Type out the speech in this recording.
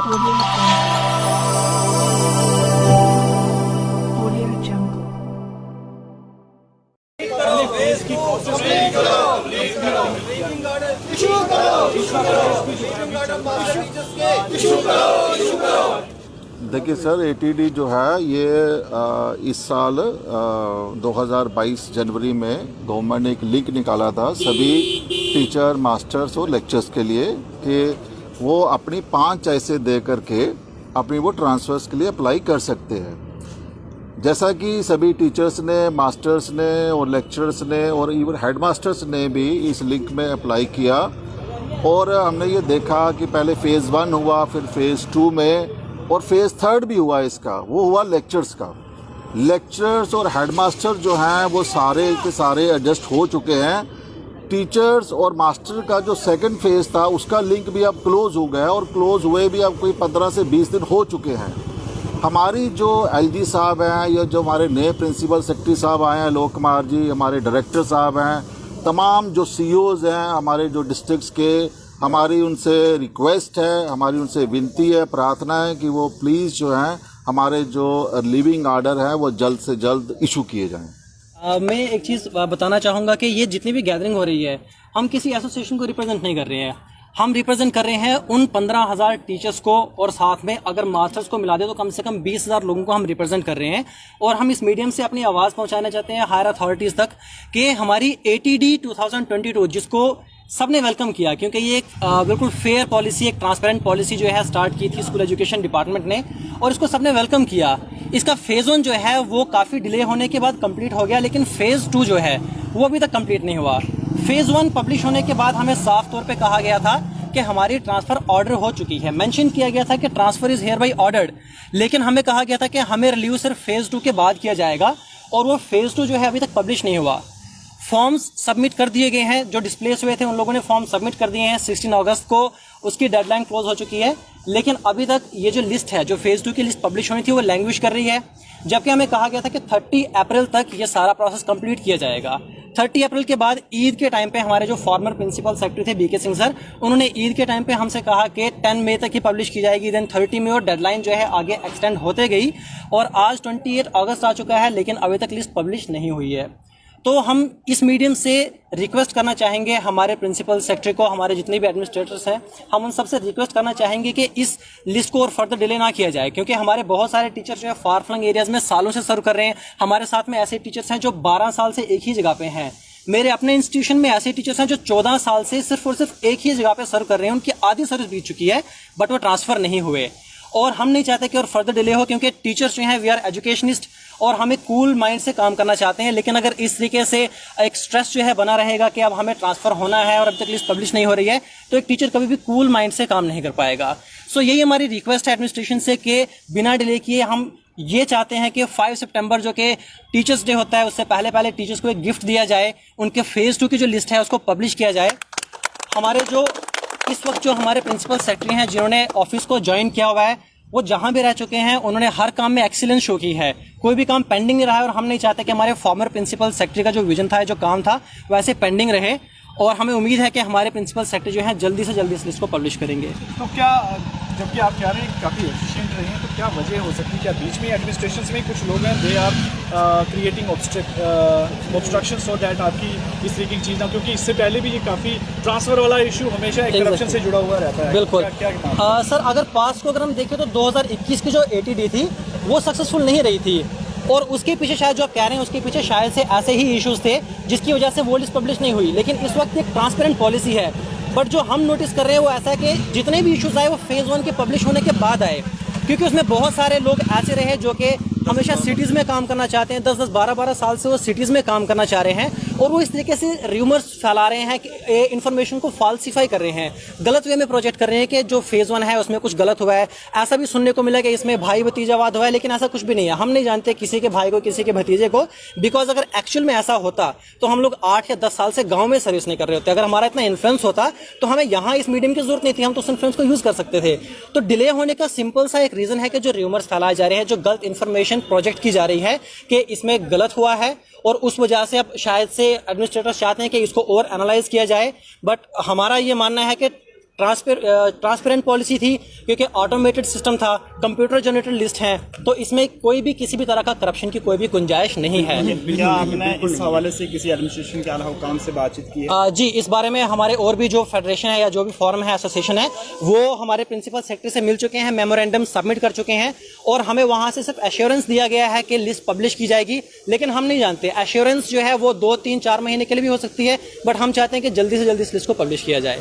Audio Jungle. देखिए sir, ATD जो है ये इस साल 2022 जनवरी में गवर्नमेंट ने एक लिंक निकाला था सभी टीचर, मास्टर्स और लेक्चर्स के लिए कि वो अपनी 5 ऐसे दे करके अपनी वो ट्रांसफर्स के लिए अप्लाई कर सकते हैं। जैसा कि सभी टीचर्स ने, मास्टर्स ने और लेक्चरर्स ने और इवन हेडमास्टर्स ने भी इस लिंक में अप्लाई किया और हमने ये देखा कि पहले फ़ेज़ 1 हुआ, फिर फ़ेज़ 2 में और फ़ेज़ 3 भी हुआ इसका, वो हुआ लेक्चर्स का। लेक्चरर्स और हेडमास्टर जो हैं वो सारे के सारे एडजस्ट हो चुके हैं। टीचर्स और मास्टर का जो सेकंड फेज़ था उसका लिंक भी अब क्लोज़ हो गया और क्लोज़ हुए भी अब कोई 15 से 20 दिन हो चुके हैं। हमारी जो एलजी साहब हैं या जो हमारे नए प्रिंसिपल सेक्रेटरी साहब आए हैं, लोक कुमार जी, हमारे डायरेक्टर साहब हैं, तमाम जो सीईओज़ हैं हमारे जो डिस्ट्रिक्ट्स के, हमारी उनसे रिक्वेस्ट है, हमारी उनसे विनती है, प्रार्थना है कि वो प्लीज़ जो है हमारे जो लीविंग आर्डर है वो जल्द से जल्द इशू किए जाएं। मैं एक चीज़ बताना चाहूँगा कि ये जितनी भी गैदरिंग हो रही है, हम किसी एसोसिएशन को रिप्रेजेंट नहीं कर रहे हैं। हम रिप्रेजेंट कर रहे हैं उन 15,000 टीचर्स को और साथ में अगर मास्टर्स को मिला दे तो कम से कम 20,000 लोगों को हम रिप्रेजेंट कर रहे हैं। और हम इस मीडियम से अपनी आवाज़ पहुंचाना चाहते हैं हायर अथॉरिटीज़ तक कि हमारी एटीडी 2022 जिसको सबने वेलकम किया, क्योंकि ये एक बिल्कुल फेयर पॉलिसी, एक ट्रांसपेरेंट पॉलिसी जो है स्टार्ट की थी स्कूल एजुकेशन डिपार्टमेंट ने और इसको सबने वेलकम किया। इसका फ़ेज़ 1 जो है वो काफ़ी डिले होने के बाद कंप्लीट हो गया, लेकिन फ़ेज़ 2 जो है वो अभी तक कंप्लीट नहीं हुआ। फ़ेज़ 1 पब्लिश होने के बाद हमें साफ तौर पे कहा गया था कि हमारी ट्रांसफ़र ऑर्डर हो चुकी है। मेंशन किया गया था कि transfer is here by ordered, लेकिन हमें कहा गया था कि हमें रिलीव सिर्फ फ़ेज़ 2 के बाद किया जाएगा और वो फ़ेज़ 2 जो है अभी तक पब्लिश नहीं हुआ। फॉर्म्स सबमिट कर दिए गए हैं, जो डिस्प्लेस हुए थे उन लोगों ने फॉर्म सबमिट कर दिए हैं। 16 अगस्त को उसकी डेडलाइन क्लोज हो चुकी है, लेकिन अभी तक ये जो लिस्ट है, जो फ़ेज़ 2 की लिस्ट पब्लिश होनी थी, वो लैंग्विश कर रही है। जबकि हमें कहा गया था कि 30 अप्रैल तक ये सारा प्रोसेस कंप्लीट किया जाएगा। 30 अप्रैल के बाद ईद के टाइम पे हमारे जो फॉर्मर प्रिंसिपल सेक्रेटरी थे बीके सिंह सर, उन्होंने ईद के टाइम पे हमसे कहा कि 10 मई तक ही पब्लिश की जाएगी, देन 30 में और डेडलाइन जो है आगे एक्सटेंड होते गई और आज 28 अगस्त आ चुका है, लेकिन अभी तक लिस्ट पब्लिश नहीं हुई है। तो हम इस मीडियम से रिक्वेस्ट करना चाहेंगे हमारे प्रिंसिपल सेक्रेटरी को, हमारे जितने भी एडमिनिस्ट्रेटर्स हैं, हम उन सबसे रिक्वेस्ट करना चाहेंगे कि इस लिस्ट को और फर्दर डिले ना किया जाए, क्योंकि हमारे बहुत सारे टीचर्स जो है फार फ्लंग एरियाज में सालों से सर्व कर रहे हैं। हमारे साथ में ऐसे टीचर्स हैं जो 12 साल से एक ही जगह पे हैं। मेरे अपने इंस्टीट्यूशन में ऐसे टीचर्स हैं जो 14 साल से सिर्फ और सिर्फ एक ही जगह पे सर्व कर रहे हैं। उनकी आधी सर्विस बीत चुकी है बट वो ट्रांसफ़र नहीं हुए और हम नहीं चाहते कि और फर्दर डिले हो, क्योंकि टीचर्स जो हैं वी आर एजुकेशनिस्ट और हमें कूल माइंड से काम करना चाहते हैं। लेकिन अगर इस तरीके से एक स्ट्रेस जो है बना रहेगा कि अब हमें ट्रांसफ़र होना है और अब तक लिस्ट पब्लिश नहीं हो रही है, तो एक टीचर कभी भी कूल माइंड से काम नहीं कर पाएगा। सो यही हमारी रिक्वेस्ट है एडमिनिस्ट्रेशन से कि बिना डिले किए हम ये चाहते हैं कि 5 सितंबर जो कि टीचर्स डे होता है, उससे पहले टीचर्स को एक गिफ्ट दिया जाए, उनके फ़ेज़ 2 की जो लिस्ट है उसको पब्लिश किया जाए। हमारे जो इस वक्त जो हमारे प्रिंसिपल सेक्रेटरी हैं जिन्होंने ऑफिस को ज्वाइन किया हुआ है, वो जहां भी रह चुके हैं उन्होंने हर काम में एक्सीलेंस शो की है, कोई भी काम पेंडिंग नहीं रहा है और हम नहीं चाहते कि हमारे फॉर्मर प्रिंसिपल सेक्रेटरी का जो विजन था, जो काम था, वैसे पेंडिंग रहे। और हमें उम्मीद है कि हमारे प्रिंसिपल सेक्रेटरी जो हैं जल्दी से जल्दी इस लिस्ट को पब्लिश करेंगे। तो क्या, जबकि आप कह रहे हैं काफ़ी एफिशिएंट रहे हैं, तो क्या वजह हो सकती है? क्या बीच में एडमिनिस्ट्रेशन में कुछ लोग हैं they are creating obstruction so that आपकी इस तरीके की चीज़ ना, क्योंकि इससे पहले भी ये काफ़ी ट्रांसफ़र वाला इशू हमेशा एक करप्शन से जुड़ा हुआ रहता है। बिल्कुल। क्या सर, अगर पास्ट को अगर हम देखें तो 2021 की जो एटीडी थी वो सक्सेसफुल नहीं रही थी और उसके पीछे शायद जो आप कह रहे हैं उसके पीछे शायद से ऐसे ही इश्यूज थे जिसकी वजह से वो लिस्ट पब्लिश नहीं हुई। लेकिन इस वक्त एक ट्रांसपेरेंट पॉलिसी है, बट जो हम नोटिस कर रहे हैं वो ऐसा है कि जितने भी इश्यूज आए वो फ़ेज़ 1 के पब्लिश होने के बाद आए, क्योंकि उसमें बहुत सारे लोग ऐसे रहे जो कि हमेशा सिटीज़ में काम करना चाहते हैं, 10-10, 12-12 साल से वो सिटीज़ में काम करना चाह रहे हैं और वो इस तरीके से र्यूमर्स फैला रहे हैं कि इन्फॉर्मेशन को फाल्सीफाई कर रहे हैं, गलत वे में प्रोजेक्ट कर रहे हैं कि जो फ़ेज़ 1 है उसमें कुछ गलत हुआ है। ऐसा भी सुनने को मिला कि इसमें भाई भतीजावाद हुआ है, लेकिन ऐसा कुछ भी नहीं है। हम नहीं जानते किसी के भाई को, किसी के भतीजे को, बिकॉज अगर एक्चुअल में ऐसा होता तो हम लोग 8 या 10 साल से गाँव में सर्विस नहीं कर रहे होते। अगर हमारा इतना इन्फ्लुएंस होता तो हमें यहाँ इस मीडियम की जरूरत नहीं थी, हम तो उस इन्फ्लुएंस को यूज़ कर सकते थे। तो डिले होने का सिंपल सा एक रीज़न है कि जो र्यूमर्स फैलाए जा रहे हैं, जो गलत इन्फॉर्मेशन प्रोजेक्ट की जा रही है कि इसमें गलत हुआ है और उस वजह से अब शायद से एडमिनिस्ट्रेटर्स चाहते हैं कि इसको और एनालाइज किया जाए। बट हमारा ये मानना है कि ट्रांसपेरेंट पॉलिसी थी, क्योंकि ऑटोमेटेड सिस्टम था, कंप्यूटर जनरेटेड लिस्ट है, तो इसमें कोई भी किसी भी तरह का करप्शन की कोई भी गुंजाइश नहीं है। क्या आपने इस हवाले से किसी एडमिनिस्ट्रेशन के आला हुकाम से बातचीत की है? जी, इस बारे में हमारे और भी जो फेडरेशन है या जो भी फॉरम है, एसोसिएशन है, वो हमारे प्रिंसिपल सेक्रेटरी से मिल चुके हैं, मेमोरेंडम सबमिट कर चुके हैं, और हमें वहां से सिर्फ एश्योरेंस दिया गया है कि लिस्ट पब्लिश की जाएगी। लेकिन हम नहीं जानते, एश्योरेंस जो है वो 2, 3, 4 महीने के लिए भी हो सकती है, बट हम चाहते हैं कि जल्दी से जल्दी इस लिस्ट को पब्लिश किया जाए।